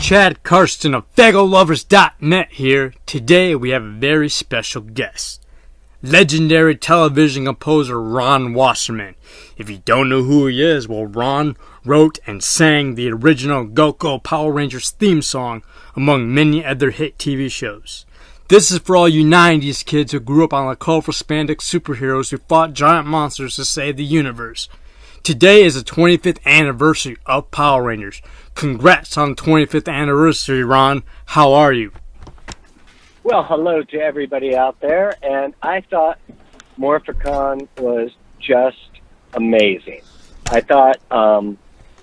Chad Carsten of Faygoluvers.net here. Today we have a very special guest. Legendary television composer Ron Wasserman. If you don't know who he is, well, Ron wrote and sang the original Go-Go Power Rangers theme song, among many other hit TV shows. This is for all you 90s kids who grew up on the colorful spandex superheroes who fought giant monsters to save the universe. Today is the 25th anniversary of Power Rangers. Congrats on the 25th anniversary, Ron. How are you? Well, hello to everybody out there, and I thought Morphicon was just amazing. I thought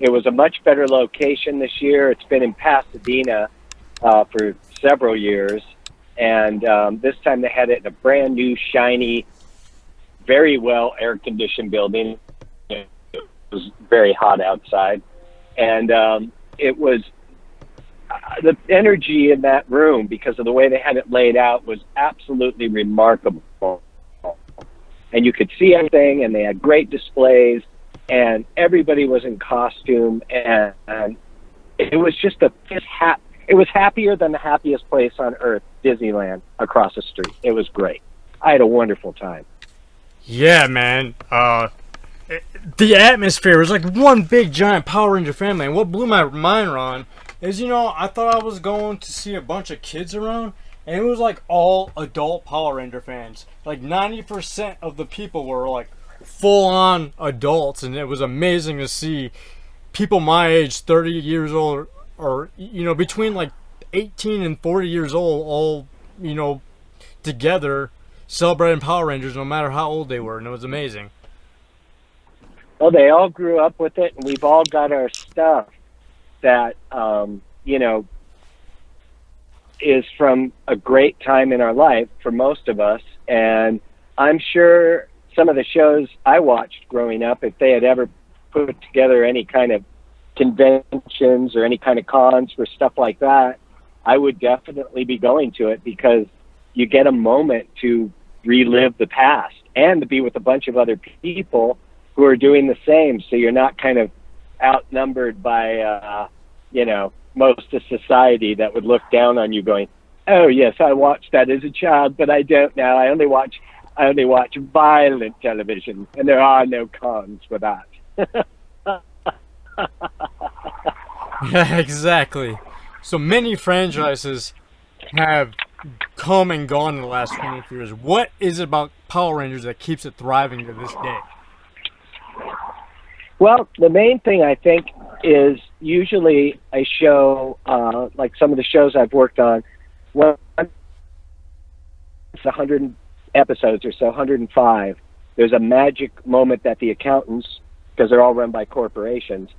it was a much better location this year. It's been in Pasadena for several years, and this time they had it in a brand new, shiny, very well air-conditioned building. It was very hot outside, and it was the energy in that room, because of the way they had it laid out, was absolutely remarkable. And you could see everything, and they had great displays, and everybody was in costume, and it was just it was happier than the happiest place on earth, Disneyland, across the street. It was great. I had a wonderful time. Yeah, man. The atmosphere was like one big giant Power Ranger family, and what blew my mind, Ron, is, I thought I was going to see a bunch of kids around, and it was like all adult Power Ranger fans. Like 90% of the people were like full-on adults, and it was amazing to see people my age, 30 years old, or between like 18 and 40 years old, all together celebrating Power Rangers, no matter how old they were, and it was amazing. Well, they all grew up with it, and we've all got our stuff that, is from a great time in our life for most of us. And I'm sure some of the shows I watched growing up, if they had ever put together any kind of conventions or any kind of cons for stuff like that, I would definitely be going to it, because you get a moment to relive the past and to be with a bunch of other people who are doing the same. So you're not kind of outnumbered by, most of society that would look down on you going, oh yes, I watched that as a child, but I don't now. I only watch violent television, and there are no cons for that. Yeah, exactly. So many franchises have come and gone in the last 20 years. What is it about Power Rangers that keeps it thriving to this day? Well, the main thing, I think, is usually a show, like some of the shows I've worked on, well, it's 100 episodes or so, 105. There's a magic moment that the accountants, because they're all run by corporations,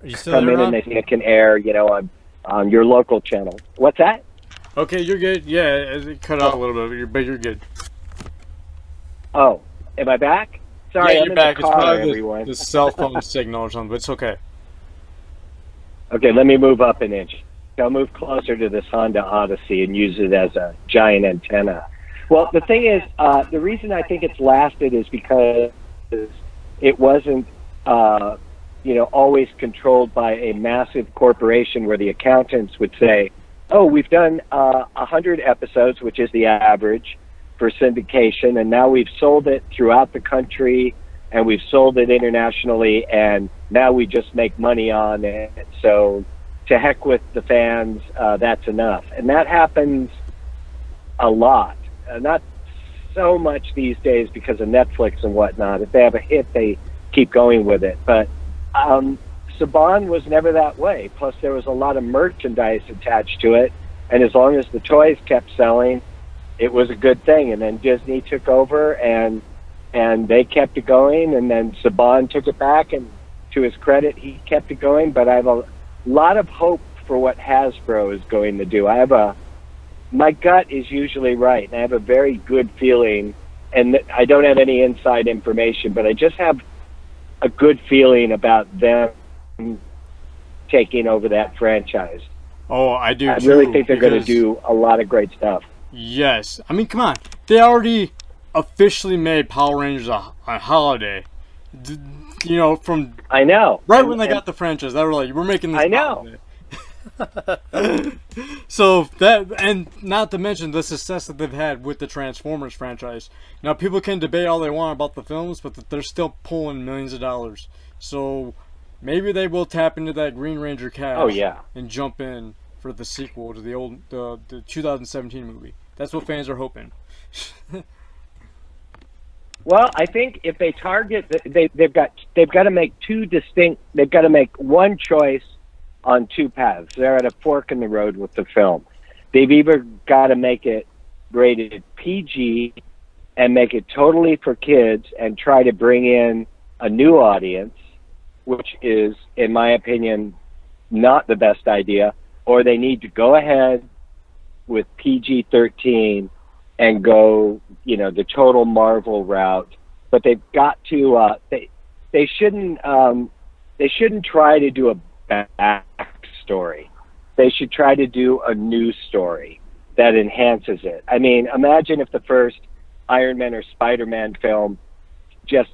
Are you still come there, in Ron? and they think it can air, on your local channel. What's that? Okay, you're good. Yeah, it cut out a little bit, but you're good. Oh, am I back? Sorry, yeah, I'm you're in back. the It's car, probably everyone. the cell phone signal or something, but it's okay. Okay, let me move up an inch. I'll move closer to this Honda Odyssey and use it as a giant antenna. Well, the thing is, the reason I think it's lasted is because it wasn't, always controlled by a massive corporation where the accountants would say, oh, we've done 100 episodes, which is the average for syndication, and now we've sold it throughout the country, and we've sold it internationally, and now we just make money on it. So to heck with the fans, that's enough. And that happens a lot. Not so much these days because of Netflix and whatnot. If they have a hit, they keep going with it. But Saban was never that way. Plus, there was a lot of merchandise attached to it, and as long as the toys kept selling, it was a good thing. And then Disney took over, and they kept it going, and then Saban took it back, and to his credit, he kept it going. But I have a lot of hope for what Hasbro is going to do. My gut is usually right, and I have a very good feeling, and I don't have any inside information, but I just have a good feeling about them taking over that franchise. Oh, I do. I really think they're going to do a lot of great stuff. Yes. I mean, come on. They already officially made Power Rangers a holiday. you know, from I know. right when they got the franchise, they were like, "We're making this." I know. So that, and not to mention the success that they've had with the Transformers franchise. Now, people can debate all they want about the films, but they're still pulling millions of dollars. So maybe they will tap into that Green Ranger cash. Oh yeah. And jump in for the sequel to the 2017 movie. That's what fans are hoping. Well, I think if they target, they've got to make two distinct. They've got to make one choice on two paths. They're at a fork in the road with the film. They've either got to make it rated PG and make it totally for kids and try to bring in a new audience, which is, in my opinion, not the best idea, or they need to go ahead with PG-13 and go, you know, the total Marvel route. But they've got to, they shouldn't try to do a backstory. They should try to do a new story that enhances it. I mean, imagine if the first Iron Man or Spider-Man film, just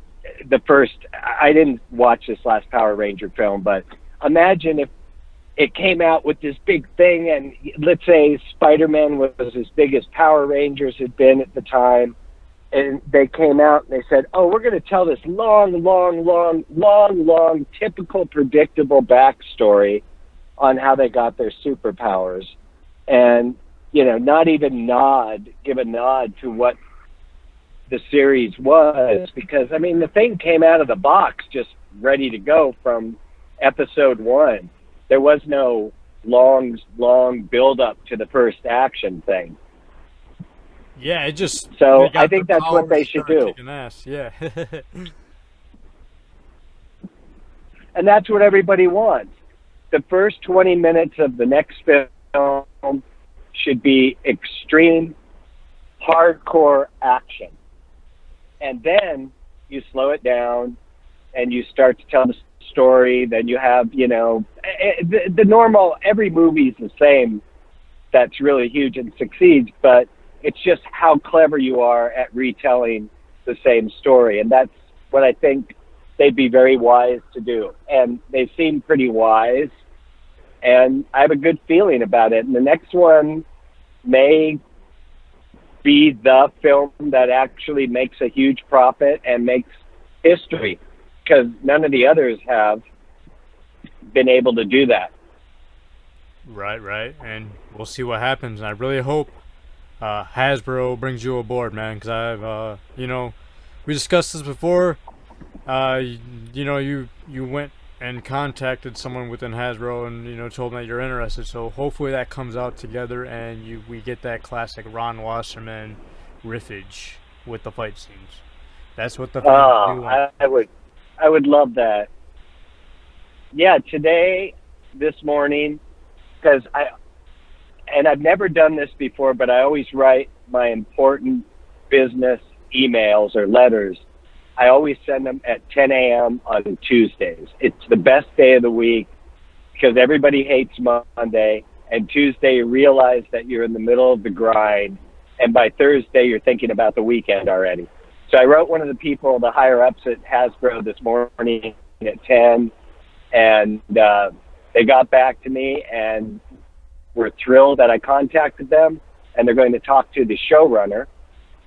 the first, I didn't watch this last Power Ranger film, but imagine if it came out with this big thing, and let's say Spider-Man was as big as Power Rangers had been at the time, and they came out and they said, oh, we're going to tell this long, typical, predictable backstory on how they got their superpowers, and, you know, not even give a nod to what the series was, because, I mean, the thing came out of the box just ready to go from episode 1. There was no long build-up to the first action thing. Yeah, it just... So I think that's what they should do. Ass. Yeah. And that's what everybody wants. The first 20 minutes of the next film should be extreme, hardcore action. And then you slow it down and you start to tell the story. Then you have, you know, the normal, every movie is the same that's really huge and succeeds, but it's just how clever you are at retelling the same story. And that's what I think they'd be very wise to do. And they seem pretty wise, and I have a good feeling about it. And the next one may be the film that actually makes a huge profit and makes history, because none of the others have been able to do that. Right. And we'll see what happens. I really hope Hasbro brings you aboard, man, because I've, you know, we discussed this before. You know, you went and contacted someone within Hasbro and, you know, told them that you're interested. So hopefully that comes out together and we get that classic Ron Wasserman riffage with the fight scenes. That's what the fans do want. I would love that. Yeah, this morning, because I've never done this before, but I always write my important business emails or letters. I always send them at 10 a.m. on Tuesdays. It's the best day of the week because everybody hates Monday, and Tuesday you realize that you're in the middle of the grind, and by Thursday you're thinking about the weekend already. So I wrote one of the people, the higher ups at Hasbro, this morning at 10, and they got back to me and were thrilled that I contacted them, and they're going to talk to the showrunner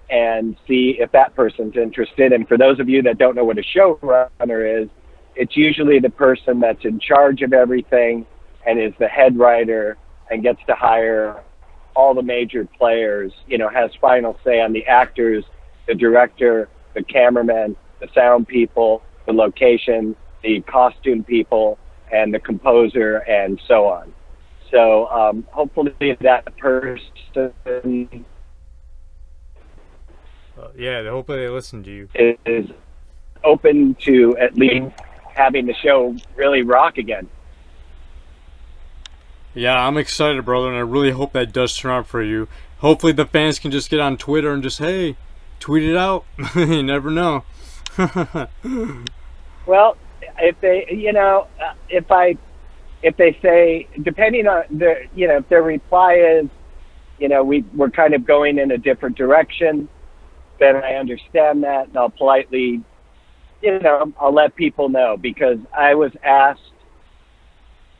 and see if that person's interested. And for those of you that don't know what a showrunner is, it's usually the person that's in charge of everything and is the head writer and gets to hire all the major players, you know, has final say on the actors, the director, the cameraman, the sound people, the location, the costume people, and the composer, and so on. So hopefully that person... yeah, hopefully they listen to you. Is open to at least having the show really rock again. Yeah, I'm excited, brother, and I really hope that does turn out for you. Hopefully the fans can just get on Twitter and just, hey, tweet it out. You never know. Well, if they, you know, if they say, depending on the, you know, if their reply is, you know, we're kind of going in a different direction, then I understand that, and I'll politely I'll let people know, because I was asked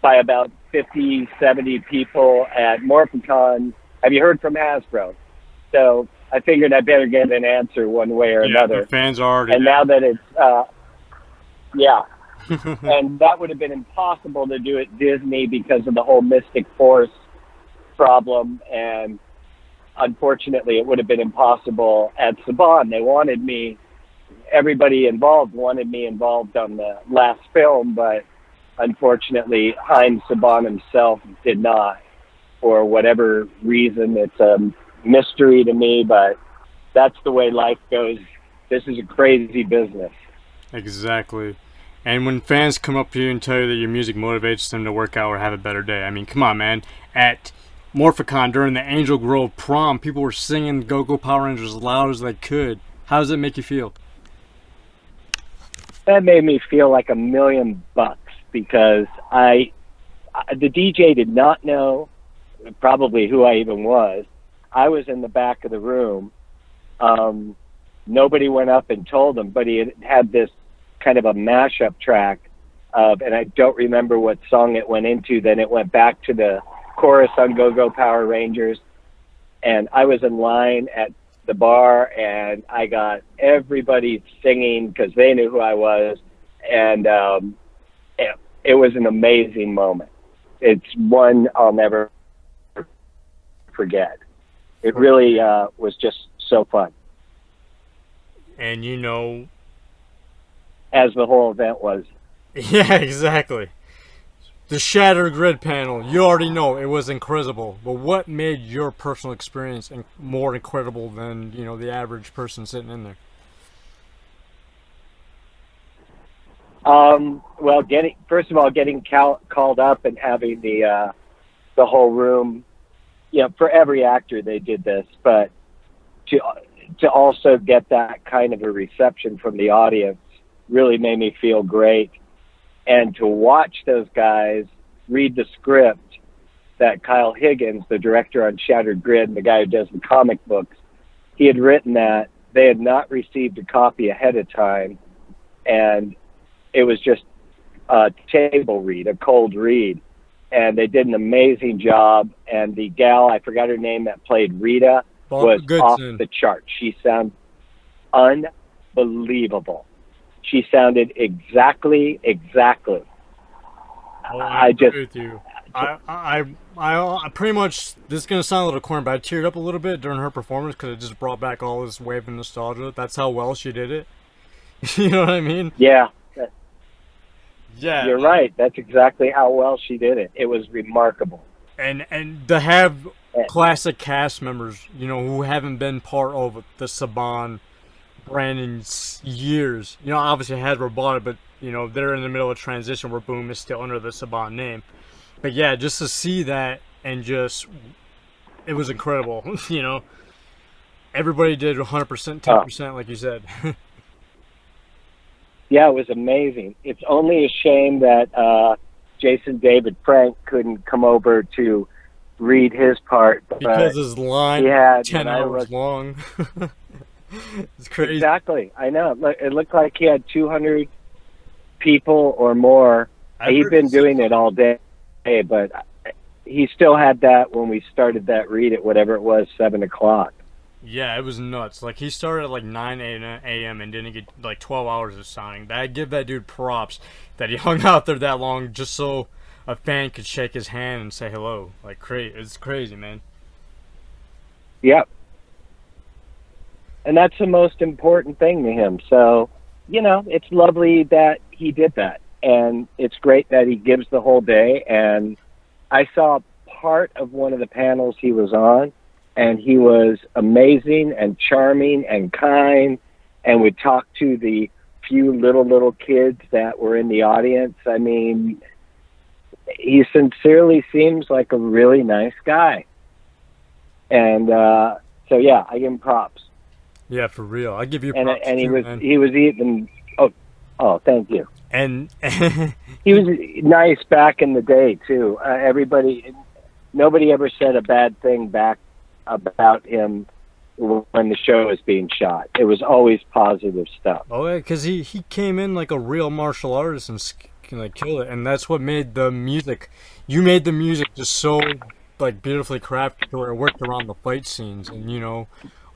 by about 50, 70 people at Morphicon, have you heard from Hasbro? So I figured I better get an answer one way or another. The fans are already. And now that it's, and that would have been impossible to do at Disney because of the whole Mystic Force problem. And unfortunately, it would have been impossible at Saban. They wanted me, everybody involved wanted me involved on the last film, but unfortunately, Heinz Saban himself did not, for whatever reason. It's a mystery to me, but that's the way life goes. This is a crazy business. Exactly. And when fans come up to you and tell you that your music motivates them to work out or have a better day, I mean, come on, man. At Morphicon during the Angel Grove prom, people were singing Go-Go Power Rangers as loud as they could. How does it make you feel? That made me feel like $1,000,000, because the DJ did not know probably who I even was. I was in the back of the room. Nobody went up and told him, but he had this kind of a mashup track and I don't remember what song it went into. Then it went back to the chorus on Go-Go Power Rangers, and I was in line at the bar, and I got everybody singing because they knew who I was, and it was an amazing moment. It's one I'll never forget. It really was just so fun. And as the whole event was. Yeah, exactly. The Shattered Grid panel, you already know it was incredible. But what made your personal experience more incredible than, the average person sitting in there? Well, first of all, getting called up and having the whole room, for every actor they did this, but to also get that kind of a reception from the audience really made me feel great. And to watch those guys read the script that Kyle Higgins, the director on Shattered Grid and the guy who does the comic books, he had written that. They had not received a copy ahead of time, and it was just a table read, a cold read. And they did an amazing job. And the gal, I forgot her name, that played Rita, Barbara was Goodson. off the chart. She sounded unbelievable. She sounded exactly. Oh, I agree with you. I pretty much, this is going to sound a little corny, but I teared up a little bit during her performance because it just brought back all this wave of nostalgia. That's how well she did it. You know what I mean? Yeah. Yeah. You're right. That's exactly how well she did it. It was remarkable. And to have classic cast members, who haven't been part of the Saban brand in years. Obviously Hasbro bought it, but, they're in the middle of a transition where Boom is still under the Saban name. But yeah, just to see that and it was incredible. Everybody did 100%, 10%, like you said. Yeah, it was amazing. It's only a shame that Jason David Frank couldn't come over to read his part. Because his line was 10 hours long. It's crazy. Exactly. I know. It looked like he had 200 people or more. He'd been doing it all day, but he still had that when we started that read at whatever it was, 7 o'clock. Yeah, it was nuts. Like, he started at like 9 a.m. and didn't get like 12 hours of signing. I give that dude props that he hung out there that long just so a fan could shake his hand and say hello. Like, it's crazy, man. Yep. And that's the most important thing to him. So, it's lovely that he did that. And it's great that he gives the whole day. And I saw part of one of the panels he was on, and he was amazing and charming and kind, and would talk to the few little kids that were in the audience. I mean, he sincerely seems like a really nice guy. And so, yeah, I give him props. Yeah, for real. I give you props. And he was even, oh, thank you. And he was nice back in the day, too. Nobody ever said a bad thing back about him when the show was being shot. It was always positive stuff. Oh yeah, because he came in like a real martial artist and like killed it, and that's what made the music. You made the music just so like beautifully crafted to where it worked around the fight scenes. And you know,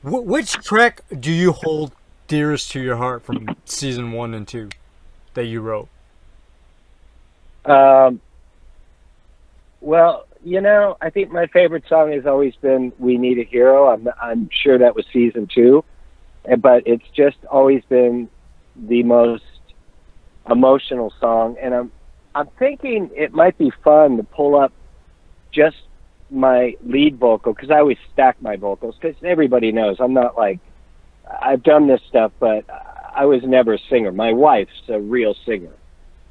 which track do you hold dearest to your heart from season 1 and 2 that you wrote? Well, you know, I think my favorite song has always been "We Need a Hero." I'm sure that was season 2, but it's just always been the most emotional song. And I'm thinking it might be fun to pull up just my lead vocal, because I always stack my vocals, because everybody knows I'm not like, I've done this stuff, but I was never a singer. My wife's a real singer.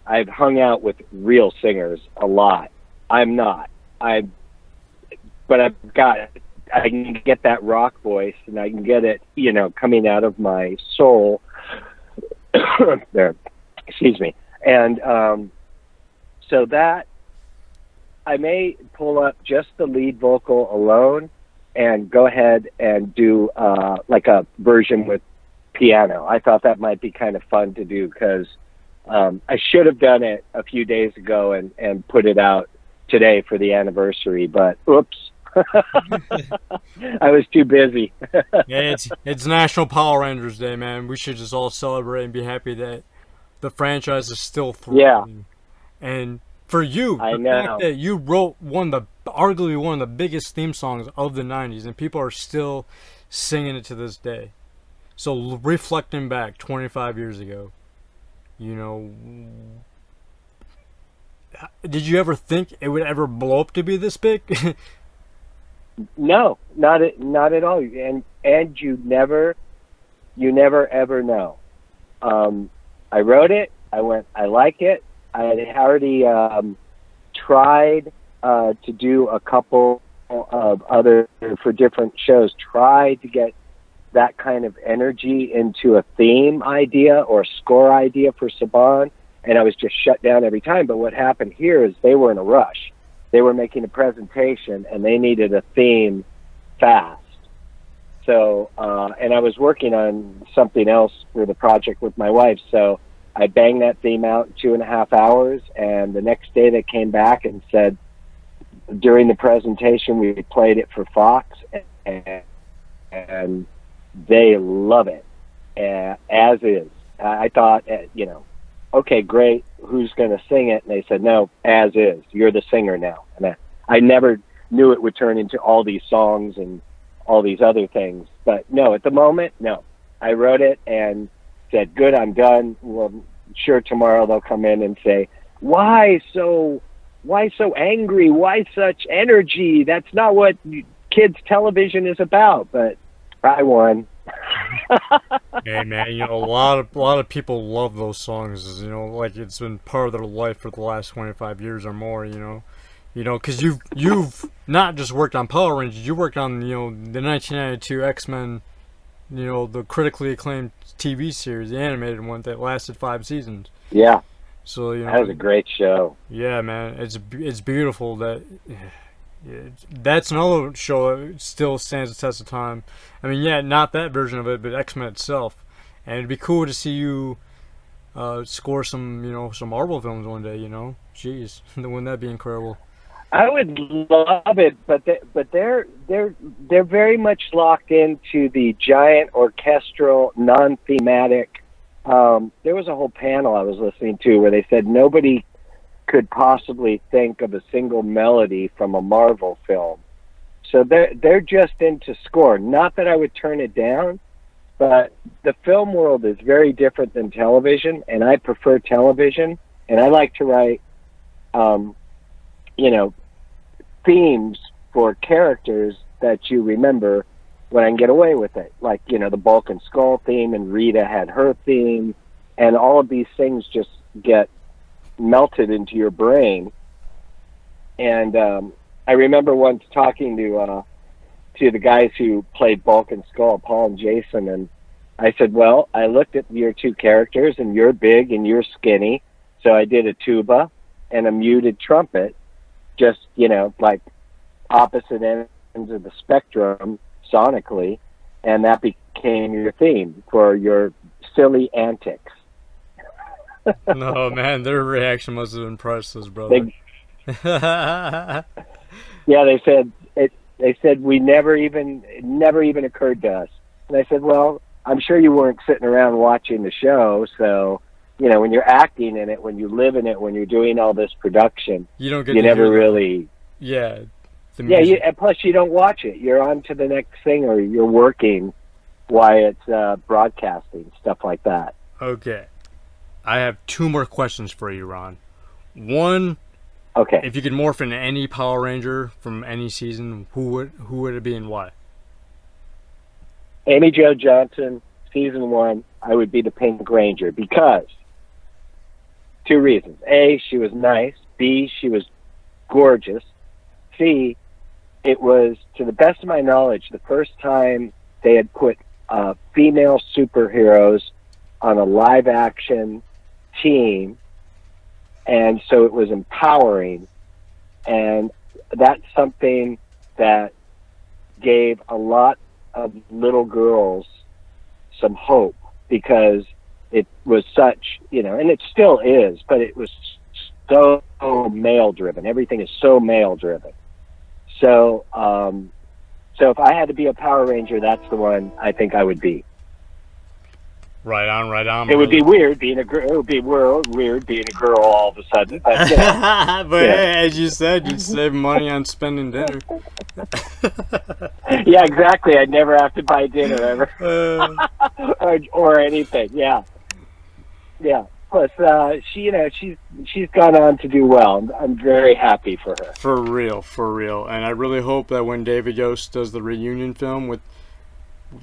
I've hung out with real singers a lot. I'm not. But I've got it. I can get that rock voice, and I can get it, you know, coming out of my soul. There, excuse me. And so that I may pull up just the lead vocal alone and go ahead and do like a version with piano. I thought that might be kind of fun to do, because I should have done it a few days ago and put it out today for the anniversary, but oops. I was too busy. Yeah, it's National Power Rangers Day, man. We should just all celebrate and be happy that the franchise is still thriving. Yeah. And for you, I the know fact that you wrote arguably one of the biggest theme songs of the 90s, and people are still singing it to this day. So reflecting back 25 years ago, you know, did you ever think it would ever blow up to be this big? No, not at all. And you never ever know. I wrote it. I went, I like it. I had already tried to do a couple of other, for different shows, tried to get that kind of energy into a theme idea or score idea for Saban, and I was just shut down every time. But what happened here is they were in a rush. They were making a presentation, and they needed a theme fast. So, and I was working on something else for the project with my wife, so I banged that theme out in 2.5 hours, and the next day they came back and said, during the presentation, we played it for Fox, and they love it, as is. I thought, you know, okay, great, who's going to sing it? And they said, no, as is. You're the singer now. And I never knew it would turn into all these songs and all these other things. But no, at the moment, no. I wrote it and said, good, I'm done. Well, sure, tomorrow they'll come in and say, why so angry? Why such energy? That's not what kids' television is about. But I won. Hey man, you know, a lot of people love those songs. You know, like it's been part of their life for the last 25 years or more. You know, because you've not just worked on Power Rangers. You worked on, you know, the 1992 X-Men. You know, the critically acclaimed TV series, the animated one that lasted 5 seasons. Yeah. So you know, that was a great show. Yeah, man, it's beautiful that. That's another show that still stands the test of time. I mean, yeah, not that version of it, but X-Men itself. And it'd be cool to see you score some Marvel films one day. You know, jeez, wouldn't that be incredible? I would love it, but they're very much locked into the giant orchestral, non-thematic. There was a whole panel I was listening to where they said nobody could possibly think of a single melody from a Marvel film. So they're just into score. Not that I would turn it down, but the film world is very different than television, and I prefer television, and I like to write, you know, themes for characters that you remember when I can get away with it. Like, you know, the Bulk and Skull theme, and Rita had her theme, and all of these things just get melted into your brain. And I remember once talking to the guys who played Bulk and Skull, Paul and Jason, and I said, well, I looked at your two characters, and you're big and you're skinny, so I did a tuba and a muted trumpet, just, you know, like opposite ends of the spectrum sonically, and that became your theme for your silly antics. No, man, their reaction must have been priceless, brother. Yeah, they said it. They said it never even occurred to us. And I said, well, I'm sure you weren't sitting around watching the show, so when you're acting in it, when you live in it, when you're doing all this production, you never really. Yeah. Yeah, and plus you don't watch it. You're on to the next thing, or you're working while it's broadcasting, stuff like that. Okay. I have 2 more questions for you, Ron. One, okay, if you could morph into any Power Ranger from any season, who would it be and why? Amy Jo Johnson, season 1, I would be the Pink Ranger because 2 reasons. A, she was nice. B, she was gorgeous. C, it was, to the best of my knowledge, the first time they had put female superheroes on a live-action team, and so it was empowering, and that's something that gave a lot of little girls some hope, because it was such, and it still is, but it was so male-driven. Everything is so male-driven. So, so if I had to be a Power Ranger, that's the one I think I would be. Right on. It would be weird being a girl. It would be weird being a girl all of a sudden. But, Hey, as you said, you'd save money on spending dinner. Yeah, exactly. I'd never have to buy dinner ever, or anything. Yeah. Plus, she's gone on to do well. I'm very happy for her. For real. And I really hope that when David Yost does the reunion film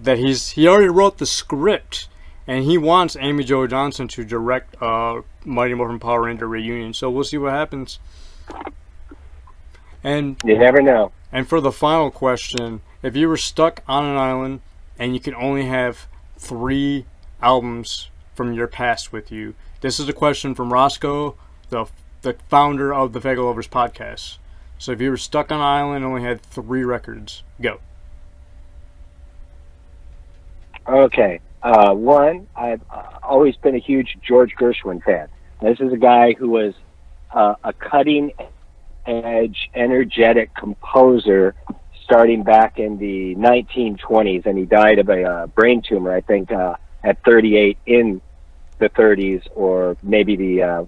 he already wrote the script. And he wants Amy Jo Johnson to direct Mighty Morphin Power Ranger reunion. So we'll see what happens. And you never know. And for the final question, if you were stuck on an island and you could only have 3 albums from your past with you, this is a question from Roscoe, the founder of the Faygoluvers podcast. So if you were stuck on an island and only had 3 records, go. Okay. One, I've always been a huge George Gershwin fan. This is a guy who was a cutting-edge, energetic composer starting back in the 1920s, and he died of a brain tumor, I think, at 38 in the 30s, or maybe the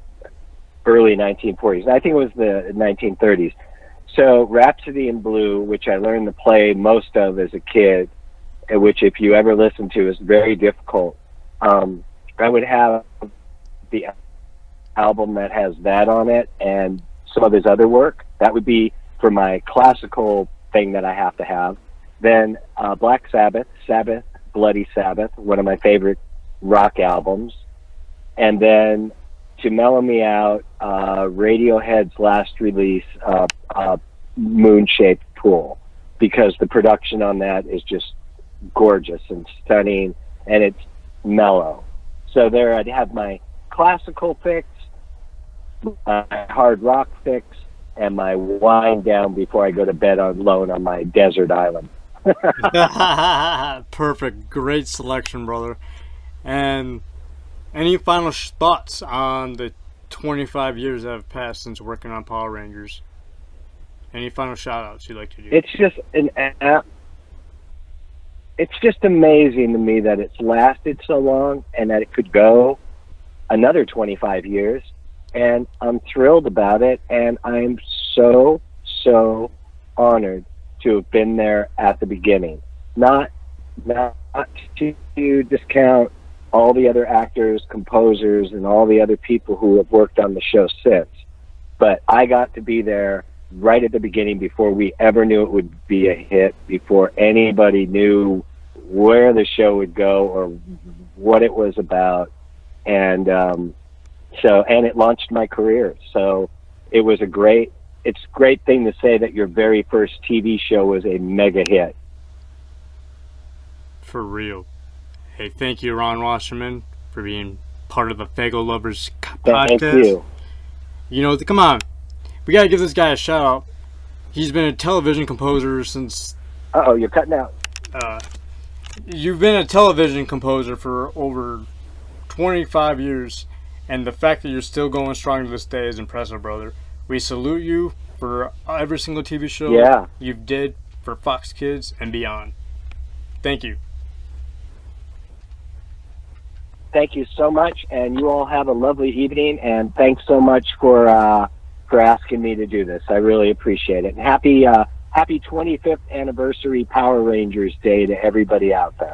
early 1940s. I think it was the 1930s. So Rhapsody in Blue, which I learned to play most of as a kid, which if you ever listen to is very difficult. I would have the album that has that on it and some of his other work. That would be for my classical thing that I have to have. Then Black Sabbath, Bloody Sabbath, one of my favorite rock albums. And then to mellow me out, Radiohead's last release, Moon-Shaped Pool, because the production on that is just gorgeous and stunning, and it's mellow. So there I'd have my classical fix, my hard rock fix, and my wind down before I go to bed alone on my desert island. Perfect. Great selection, brother. And any final thoughts on the 25 years that have passed since working on Power Rangers? Any final shout-outs you'd like to do? It's just amazing to me that it's lasted so long and that it could go another 25 years. And I'm thrilled about it. And I'm so honored to have been there at the beginning. Not to discount all the other actors, composers, and all the other people who have worked on the show since. But I got to be there right at the beginning, before we ever knew it would be a hit, before anybody knew where the show would go or what it was about. And and it launched my career. So it was a great thing to say that your very first TV show was a mega hit. For real. Hey, thank you, Ron Wasserman, for being part of the Faygoluvers podcast. Thank you. Come on. We got to give this guy a shout out. He's been a television composer since... Uh-oh, you're cutting out. You've been a television composer for over 25 years, and the fact that you're still going strong to this day is impressive, brother. We salute you for every single TV show you've did for Fox Kids and beyond. Thank you. Thank you so much, and you all have a lovely evening, and thanks so much for asking me to do this. I really appreciate it. And happy 25th anniversary Power Rangers Day to everybody out there.